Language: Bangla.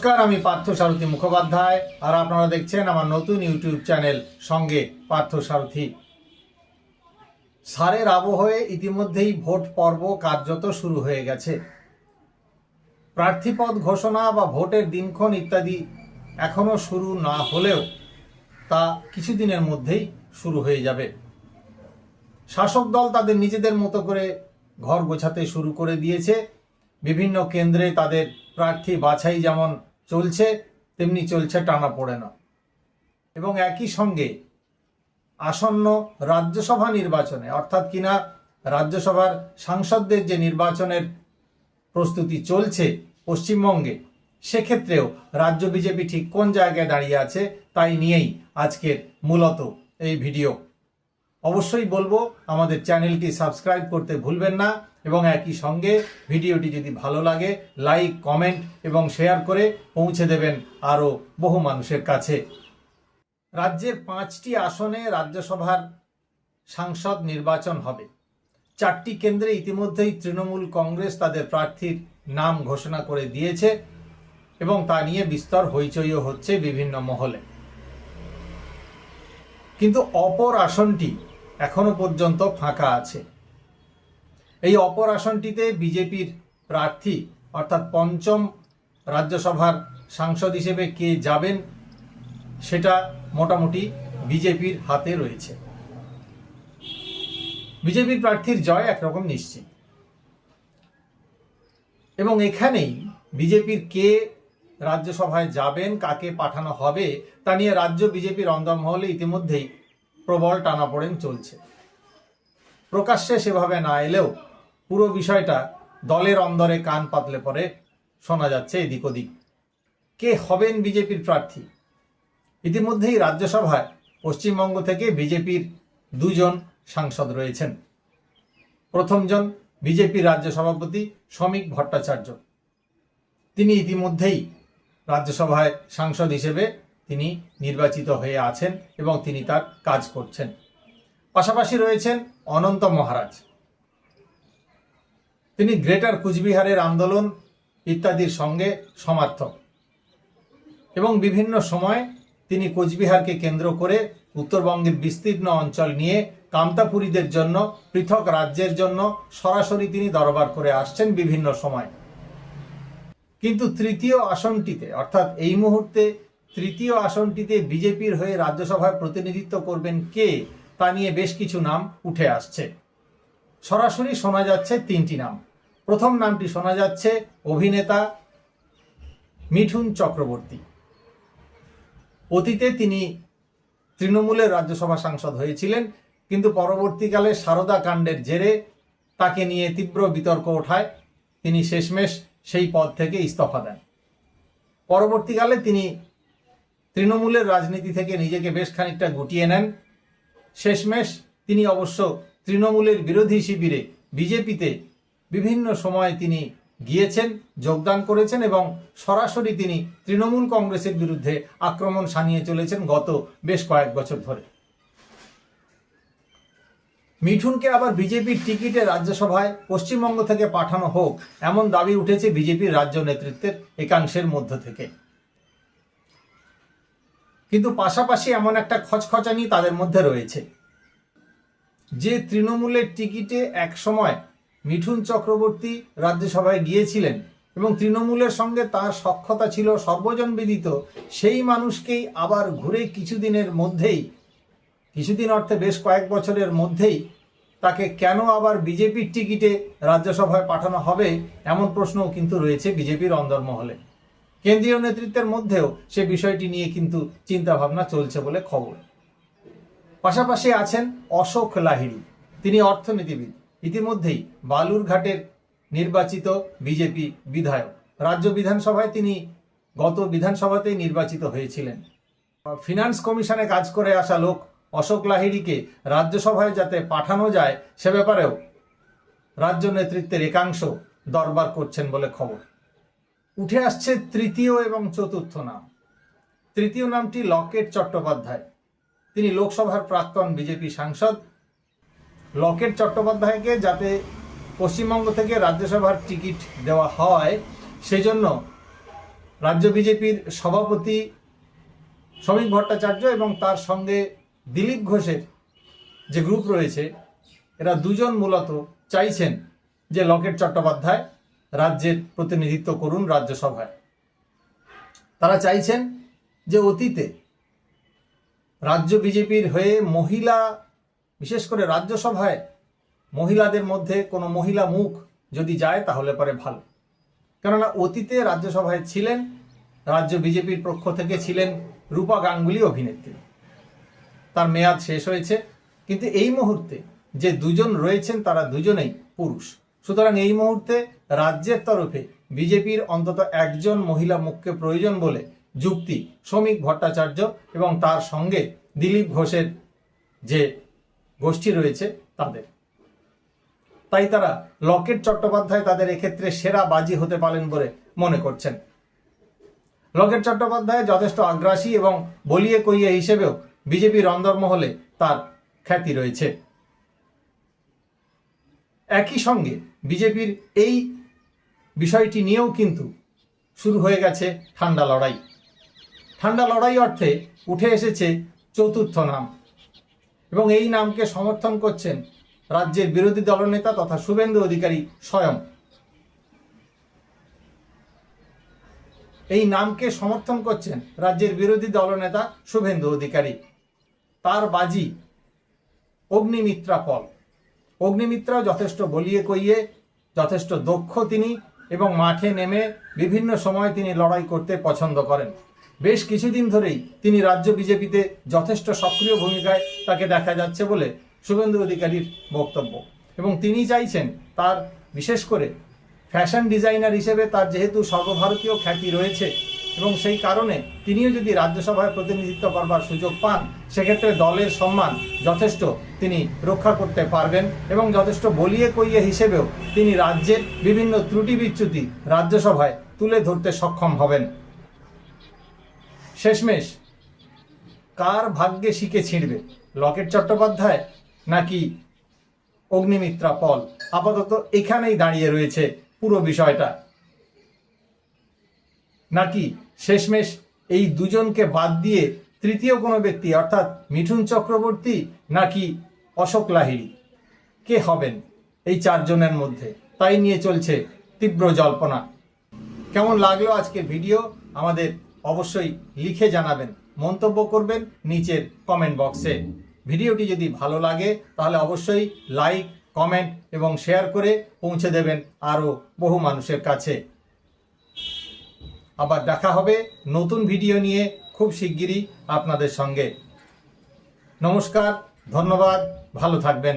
নমস্কার, আমি পার্থ সারথী মুখোপাধ্যায় আর আপনারা দেখছেন আমার নতুন ইউটিউব চ্যানেল সঙ্গে পার্থ সারথী। সারের আবহে ইতিমধ্যেই ভোট পর্ব কার্যত শুরু হয়ে গেছে। প্রার্থীপদ ঘোষণা বা ভোটের দিনক্ষণ ইত্যাদি এখনো শুরু না হলেও তা কিছুদিনের মধ্যেই শুরু হয়ে যাবে। শাসক দল তাদের নিজেদের মতো করে ঘর গোছাতে শুরু করে দিয়েছে। বিভিন্ন কেন্দ্রে তাদের প্রার্থী বাছাই যেমন চলছে তেমনি চলছে টানাপোড়েন। এবং একই সঙ্গে আসন্ন রাজ্যসভা নির্বাচনে অর্থাৎ কিনা রাজ্যসভার সাংসদদের যে নির্বাচনের প্রস্তুতি চলছে পশ্চিমবঙ্গে, সেক্ষেত্রেও রাজ্য বিজেপি ঠিক কোন জায়গায় দাঁড়িয়ে আছে তাই নিয়েই আজকের মূলত এই ভিডিও। অবশ্যই বলবো আমাদের চ্যানেলটি সাবস্ক্রাইব করতে ভুলবেন না এবং একই সঙ্গে ভিডিওটি যদি ভালো লাগে লাইক, কমেন্ট এবং শেয়ার করে পৌঁছে দেবেন আরও বহু মানুষের কাছে। রাজ্যের 5টি আসনে রাজ্যসভার সাংসদ নির্বাচন হবে। 4টি কেন্দ্রে ইতিমধ্যেই তৃণমূল কংগ্রেস তাদের প্রার্থীর নাম ঘোষণা করে দিয়েছে এবং তা নিয়ে বিস্তর হইচইও হচ্ছে বিভিন্ন মহলে। কিন্তু অপর আসনটি এখনো পর্যন্ত ফাঁকা আছে। এই অপর আসনটিতে বিজেপির প্রার্থী অর্থাৎ পঞ্চম রাজ্যসভার সাংসদ হিসেবে কে যাবেন সেটা মোটামুটি বিজেপির হাতে রয়েছে। বিজেপির প্রার্থীর জয় একরকম নিশ্চিত এবং এখানেই বিজেপির কে রাজ্যসভায় যাবেন, কাকে পাঠানো হবে তা নিয়ে রাজ্য বিজেপির অন্দরমহলে ইতিমধ্যেই প্রবল টানাপোড়েন চলছে। প্রকাশ্যে সেভাবে না এলেও পুরো বিষয়টা দলের অন্দরে কান পাতলে পরে শোনা যাচ্ছে এদিক ওদিক। কে হবেন বিজেপির প্রার্থী? ইতিমধ্যেই রাজ্যসভায় পশ্চিমবঙ্গ থেকে বিজেপির 2জন সাংসদ রয়েছেন। প্রথমজন বিজেপির রাজ্য সভাপতি শ্রমিক ভট্টাচার্য। তিনি ইতিমধ্যেই রাজ্যসভায় সাংসদ হিসেবে তিনি নির্বাচিত হয়ে আছেন এবং তিনি তার কাজ করছেন। পাশাপাশি রয়েছেন অনন্ত মহারাজ। তিনি গ্রেটার কুচবিহারের আন্দোলন ইত্যাদির সঙ্গে সমার্থক এবং বিভিন্ন সময় তিনি কোচবিহারকে কেন্দ্র করে উত্তরবঙ্গের বিস্তীর্ণ অঞ্চল নিয়ে কামতাপুরীদের জন্য পৃথক রাজ্যের জন্য সরাসরি তিনি দরবার করে আসছেন বিভিন্ন সময়। কিন্তু তৃতীয় আসনটিতে অর্থাৎ এই মুহূর্তে তৃতীয় আসনটিতে বিজেপির হয়ে রাজ্যসভায় প্রতিনিধিত্ব করবেন কে তা নিয়ে বেশ কিছু নাম উঠে আসছে। সরাসরি শোনা যাচ্ছে 3টি নাম। প্রথম নামটি শোনা যাচ্ছে অভিনেতা মিঠুন চক্রবর্তী। অতীতে তিনি তৃণমূলের রাজ্যসভা সাংসদ হয়েছিলেন, কিন্তু পরবর্তীকালে সারদা কাণ্ডের জেরে তাকে নিয়ে তীব্র বিতর্ক ওঠায় তিনি শেষমেশ সেই পদ থেকে ইস্তফা দেন। পরবর্তীকালে তিনি তৃণমূলের রাজনীতি থেকে নিজেকে বেশ খানিকটা গুটিয়ে নেন। শেষমেশ তিনি অবশ্য তৃণমূলের বিরোধী শিবিরে বিজেপিতে বিভিন্ন সময় তিনি গিয়েছেন, যোগদান করেছেন এবং সরাসরি তিনি তৃণমূল কংগ্রেসের বিরুদ্ধে আক্রমণ শানিয়ে চলেছেন গত বেশ কয়েক বছর ধরে। মিঠুনকে আবার বিজেপির টিকিটে রাজ্যসভায় পশ্চিমবঙ্গ থেকে পাঠানো হোক এমন দাবি উঠেছে বিজেপির রাজ্য নেতৃত্বের একাংশের মধ্য থেকে। কিন্তু পাশাপাশি এমন একটা খচখচানি তাদের মধ্যে রয়েছে যে তৃণমূলের টিকিটে এক সময় মিঠুন চক্রবর্তী রাজ্যসভায় গিয়েছিলেন এবং তৃণমূলের সঙ্গে তার সখ্যতা ছিল সর্বজন বিদিত, সেই মানুষকেই আবার ঘুরে কিছুদিন অর্থে বেশ কয়েক বছরের মধ্যেই তাকে কেন আবার বিজেপির টিকিটে রাজ্যসভায় পাঠানো হবে এমন প্রশ্নও কিন্তু রয়েছে বিজেপির অন্দরমহলে। কেন্দ্রীয় নেতৃত্বের মধ্যেও সে বিষয়টি নিয়ে কিন্তু চিন্তাভাবনা চলছে বলে খবর। পাশাপাশি আছেন অশোক লাহিড়ী। তিনি অর্থনীতিবিদ, ইতিমধ্যেই বালুরঘাটের নির্বাচিত বিজেপি বিধায়ক। রাজ্য বিধানসভায় তিনি গত বিধানসভাতেই নির্বাচিত হয়েছিলেন। ফিনান্স কমিশনে কাজ করে আসা লোক অশোক লাহিড়ীকে রাজ্যসভায় যাতে পাঠানো যায় সে ব্যাপারেও রাজ্য নেতৃত্বের একাংশ দরবার করছেন বলে খবর। উঠে আসছে তৃতীয় এবং চতুর্থ নাম। তৃতীয় নামটি লকেট চট্টোপাধ্যায়। তিনি লোকসভার প্রাক্তন বিজেপি সাংসদ। লকেট চট্টোপাধ্যায়কে যাতে পশ্চিমবঙ্গ থেকে রাজ্যসভার টিকিট দেওয়া হয় সেজন্য রাজ্য বিজেপির সভাপতি শ্রমিক ভট্টাচার্য এবং তার সঙ্গে দিলীপ ঘোষের যে গ্রুপ রয়েছে, এরা দুজন মূলত চাইছেন যে লকেট চট্টোপাধ্যায় রাজ্যের প্রতিনিধিত্ব করুন রাজ্যসভায়। তারা চাইছেন যে অতীতে রাজ্য বিজেপির হয়ে মহিলা, বিশেষ করে রাজ্যসভায় মহিলাদের মধ্যে কোনো মহিলা মুখ যদি যায় তাহলে পরে ভালো। কেননা অতীতে রাজ্যসভায় ছিলেন, রাজ্য বিজেপির পক্ষ থেকে ছিলেন রূপা গাঙ্গুলি অভিনেত্রী। তার মেয়াদ শেষ হয়েছে, কিন্তু এই মুহূর্তে যে দুজন রয়েছেন তারা দুজনেই পুরুষ। সুতরাং এই মুহূর্তে রাজ্যের তরফে বিজেপির অন্তত একজন মহিলা মুখকে প্রয়োজন বলে যুক্তি শ্রমিক ভট্টাচার্য এবং তার সঙ্গে দিলীপ ঘোষের যে গোষ্ঠী রয়েছে তাদের। তাই তারা লকেট চট্টোপাধ্যায় তাদের এক্ষেত্রে সেরা বাজি হতে পারেন বলে মনে করছেন। লকেট চট্টোপাধ্যায় যথেষ্ট আগ্রাসী এবং বলিয়ে কইয়ে হিসেবেও বিজেপির অন্দরমহলে তার খ্যাতি রয়েছে। একই সঙ্গে বিজেপির এই বিষয়টি নিয়েও কিন্তু শুরু হয়ে গেছে ঠান্ডা লড়াই। ঠান্ডা লড়াই অর্থে উঠে এসেছে চতুর্থ নাম, এবং এই নামকে সমর্থন করছেন রাজ্যের বিরোধী দলনেতা তথা শুভেন্দু অধিকারী স্বয়ং। এই নামকে সমর্থন করছেন রাজ্যের বিরোধী দলনেতা শুভেন্দু অধিকারী। তার বাজি অগ্নিমিত্রা পল। অগ্নিমিত্রাও যথেষ্ট বলিয়ে কইয়ে, যথেষ্ট দক্ষ তিনি, এবং মাঠে নেমে বিভিন্ন সময় তিনি লড়াই করতে পছন্দ করেন। বেশ কিছুদিন ধরেই তিনি রাজ্য বিজেপিতে যথেষ্ট সক্রিয় ভূমিকায় তাকে দেখা যাচ্ছে বলে শুভেন্দু অধিকারীর বক্তব্য। এবং তিনি চাইছেন তার, বিশেষ করে ফ্যাশন ডিজাইনার হিসেবে তার যেহেতু সর্বভারতীয় খ্যাতি রয়েছে, এবং সেই কারণে তিনিও যদি রাজ্যসভায় প্রতিনিধিত্ব করবার সুযোগ পান, সেক্ষেত্রে দলের সম্মান যথেষ্ট তিনি রক্ষা করতে পারবেন, এবং যথেষ্ট বলিয়ে কইয়ে হিসেবেও তিনি রাজ্যের বিভিন্ন ত্রুটি বিচ্যুতি রাজ্যসভায় তুলে ধরতে সক্ষম হবেন। শেষমেশ কার ভাগ্যে শিকে ছিঁড়বে, লকেট চট্টোপাধ্যায় নাকি অগ্নিমিত্রা পল? আপাতত এখানেই দাঁড়িয়ে রয়েছে পুরো বিষয়টা। নাকি শেষমেশ এই দুজনকে বাদ দিয়ে তৃতীয় কোনো ব্যক্তি, অর্থাৎ মিঠুন চক্রবর্তী নাকি অশোক লাহিড়ী, কে হবেন এই চারজনের মধ্যে, তাই নিয়ে চলছে তীব্র জল্পনা। কেমন লাগলো আজকের ভিডিও আমাদের অবশ্যই লিখে জানাবেন, মন্তব্য করবেন নিচের কমেন্ট বক্সে। ভিডিওটি যদি ভালো লাগে তাহলে অবশ্যই লাইক, কমেন্ট এবং শেয়ার করে পৌঁছে দেবেন আরও বহু মানুষের কাছে। আবার দেখা হবে নতুন ভিডিও নিয়ে খুব শিগগিরই আপনাদের সঙ্গে। নমস্কার, ধন্যবাদ, ভালো থাকবেন।